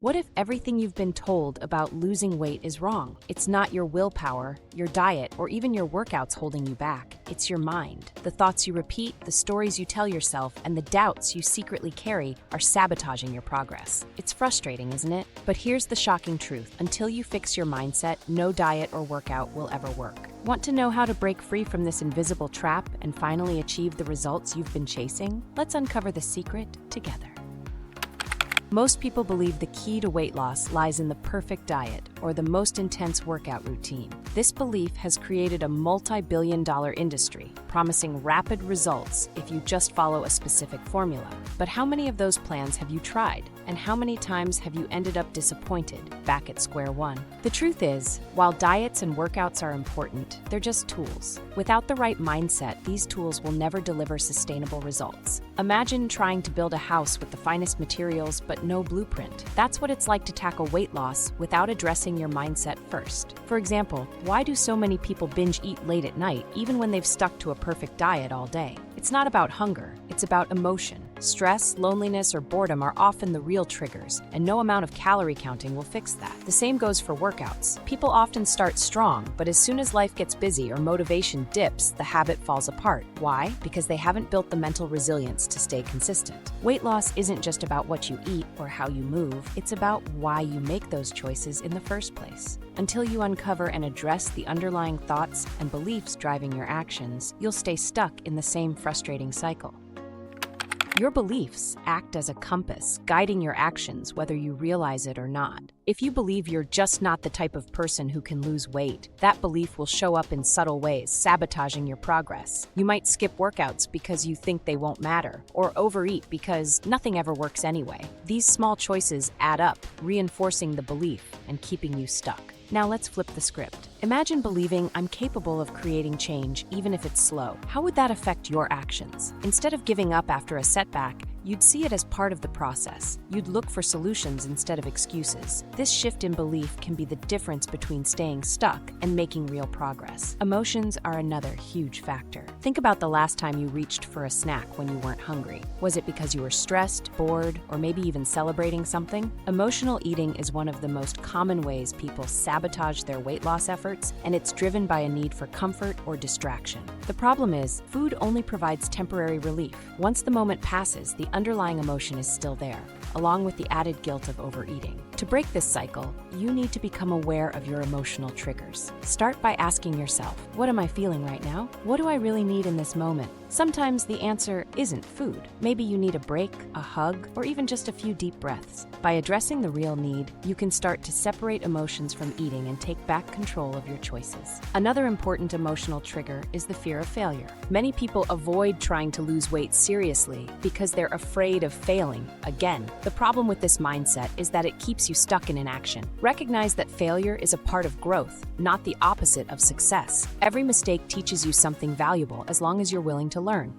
What if everything you've been told about losing weight is wrong? It's not your willpower, your diet, or even your workouts holding you back. It's your mind. The thoughts you repeat, the stories you tell yourself, and the doubts you secretly carry are sabotaging your progress. It's frustrating, isn't it? But here's the shocking truth. Until you fix your mindset, no diet or workout will ever work. Want to know how to break free from this invisible trap and finally achieve the results you've been chasing? Let's uncover the secret together. Most people believe the key to weight loss lies in the perfect diet or the most intense workout routine. This belief has created a multi-billion-dollar industry, promising rapid results if you just follow a specific formula. But how many of those plans have you tried? And how many times have you ended up disappointed, back at square one? The truth is, while diets and workouts are important, they're just tools. Without the right mindset, these tools will never deliver sustainable results. Imagine trying to build a house with the finest materials but no blueprint. That's what it's like to tackle weight loss without addressing your mindset first. For example, why do so many people binge eat late at night even when they've stuck to a perfect diet all day? It's not about hunger, it's about emotion. Stress, loneliness, or boredom are often the real triggers, and no amount of calorie counting will fix that. The same goes for workouts. People often start strong, but as soon as life gets busy or motivation dips, the habit falls apart. Why? Because they haven't built the mental resilience to stay consistent. Weight loss isn't just about what you eat or how you move, it's about why you make those choices in the first place. Until you uncover and address the underlying thoughts and beliefs driving your actions, you'll stay stuck in the same frustrating cycle. Your beliefs act as a compass, guiding your actions whether you realize it or not. If you believe you're just not the type of person who can lose weight, that belief will show up in subtle ways, sabotaging your progress. You might skip workouts because you think they won't matter, or overeat because nothing ever works anyway. These small choices add up, reinforcing the belief and keeping you stuck. Now let's flip the script. Imagine believing I'm capable of creating change even if it's slow. How would that affect your actions? Instead of giving up after a setback, you'd see it as part of the process. You'd look for solutions instead of excuses. This shift in belief can be the difference between staying stuck and making real progress. Emotions are another huge factor. Think about the last time you reached for a snack when you weren't hungry. Was it because you were stressed, bored, or maybe even celebrating something? Emotional eating is one of the most common ways people sabotage their weight loss efforts, and it's driven by a need for comfort or distraction. The problem is, food only provides temporary relief. Once the moment passes, the underlying emotion is still there, along with the added guilt of overeating. To break this cycle, you need to become aware of your emotional triggers. Start by asking yourself, what am I feeling right now? What do I really need in this moment? Sometimes the answer isn't food. Maybe you need a break, a hug, or even just a few deep breaths. By addressing the real need, you can start to separate emotions from eating and take back control of your choices. Another important emotional trigger is the fear of failure. Many people avoid trying to lose weight seriously because they're afraid of failing again. The problem with this mindset is that it keeps you stuck in inaction. Recognize that failure is a part of growth, not the opposite of success. Every mistake teaches you something valuable as long as you're willing to learn.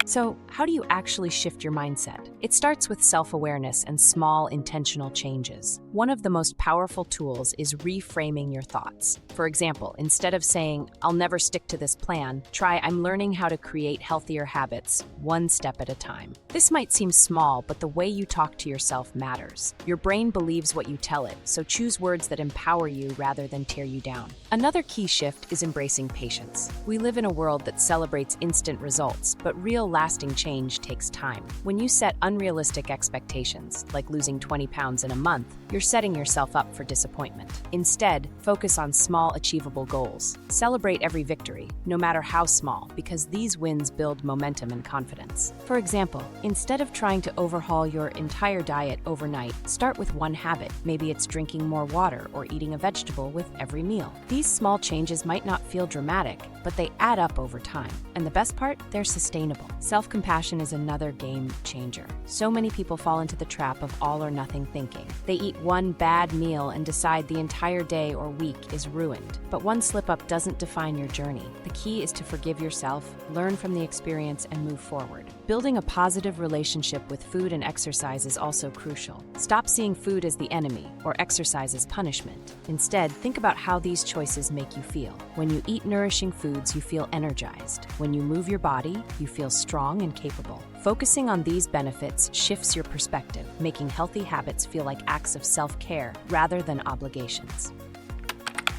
So, how do you actually shift your mindset? It starts with self-awareness and small, intentional changes. One of the most powerful tools is reframing your thoughts. For example, instead of saying, I'll never stick to this plan, try, I'm learning how to create healthier habits, one step at a time. This might seem small, but the way you talk to yourself matters. Your brain believes what you tell it, so choose words that empower you rather than tear you down. Another key shift is embracing patience. We live in a world that celebrates instant results, but real lasting change takes time. When you set unrealistic expectations, like losing 20 pounds in a month, you're setting yourself up for disappointment. Instead, focus on small, achievable goals. Celebrate every victory, no matter how small, because these wins build momentum and confidence. For example, instead of trying to overhaul your entire diet overnight, start with one habit. Maybe it's drinking more water or eating a vegetable with every meal. These small changes might not feel dramatic, but they add up over time. And the best part, they're sustainable. Self-compassion is another game changer. So many people fall into the trap of all or nothing thinking. They eat one bad meal and decide the entire day or week is ruined. But one slip-up doesn't define your journey. The key is to forgive yourself, learn from the experience, and move forward. Building a positive relationship with food and exercise is also crucial. Stop seeing food as the enemy or exercise as punishment. Instead, think about how these choices make you feel. When you eat nourishing foods, you feel energized. When you move your body, you feel strong. strong and capable. Focusing on these benefits shifts your perspective, making healthy habits feel like acts of self-care rather than obligations.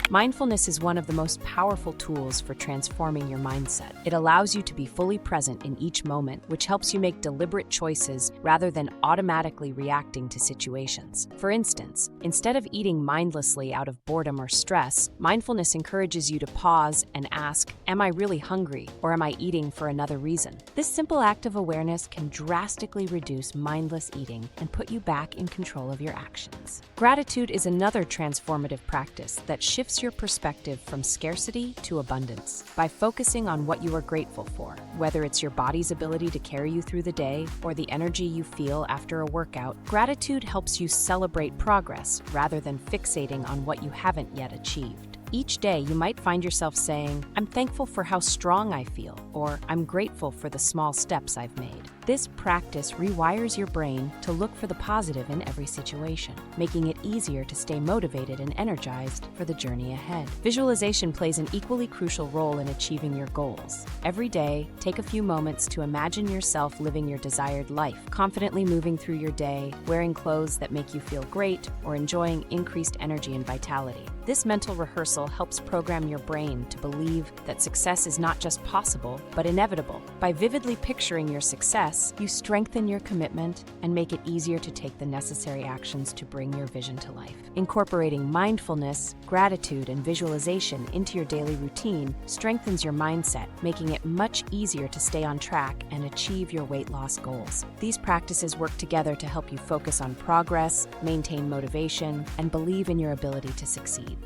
Mindfulness is one of the most powerful tools for transforming your mindset. It allows you to be fully present in each moment, which helps you make deliberate choices rather than automatically reacting to situations. For instance, instead of eating mindlessly out of boredom or stress, mindfulness encourages you to pause and ask, "Am I really hungry, or am I eating for another reason?" This simple act of awareness can drastically reduce mindless eating and put you back in control of your actions. Gratitude is another transformative practice that shifts your perspective from scarcity to abundance. By focusing on what you are grateful for, whether it's your body's ability to carry you through the day or the energy you feel after a workout, gratitude helps you celebrate progress rather than fixating on what you haven't yet achieved. Each day, you might find yourself saying, "I'm thankful for how strong I feel," or "I'm grateful for the small steps I've made." This practice rewires your brain to look for the positive in every situation, making it easier to stay motivated and energized for the journey ahead. Visualization plays an equally crucial role in achieving your goals. Every day, take a few moments to imagine yourself living your desired life, confidently moving through your day, wearing clothes that make you feel great, or enjoying increased energy and vitality. This mental rehearsal helps program your brain to believe that success is not just possible, but inevitable. By vividly picturing your success, you strengthen your commitment and make it easier to take the necessary actions to bring your vision to life. Incorporating mindfulness, gratitude, and visualization into your daily routine strengthens your mindset, making it much easier to stay on track and achieve your weight loss goals. These practices work together to help you focus on progress, maintain motivation, and believe in your ability to succeed.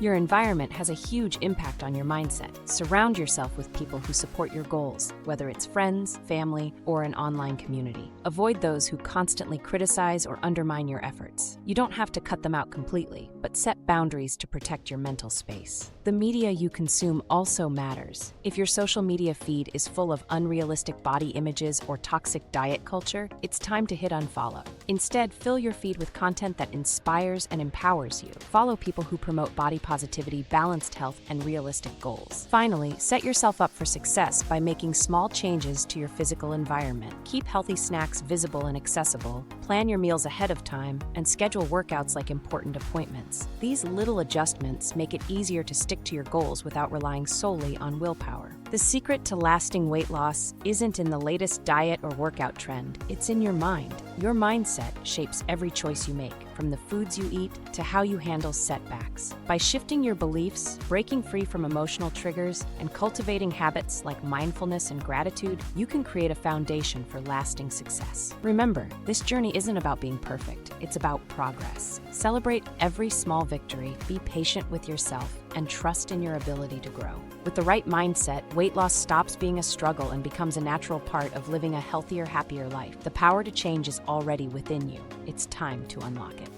Your environment has a huge impact on your mindset. Surround yourself with people who support your goals, whether it's friends, family, or an online community. Avoid those who constantly criticize or undermine your efforts. You don't have to cut them out completely, but set boundaries to protect your mental space. The media you consume also matters. If your social media feed is full of unrealistic body images or toxic diet culture, it's time to hit unfollow. Instead, fill your feed with content that inspires and empowers you. Follow people who promote body positivity, balanced health, and realistic goals. Finally, set yourself up for success by making small changes to your physical environment. Keep healthy snacks visible and accessible, plan your meals ahead of time, and schedule workouts like important appointments. These little adjustments make it easier to stick to your goals without relying solely on willpower. The secret to lasting weight loss isn't in the latest diet or workout trend, it's in your mind. Your mindset shapes every choice you make, from the foods you eat to how you handle setbacks. By shifting your beliefs, breaking free from emotional triggers, and cultivating habits like mindfulness and gratitude, you can create a foundation for lasting success. Remember, this journey isn't about being perfect, it's about progress. Celebrate every small victory, be patient with yourself, and trust in your ability to grow. With the right mindset, weight loss stops being a struggle and becomes a natural part of living a healthier, happier life. The power to change is already within you. It's time to unlock it.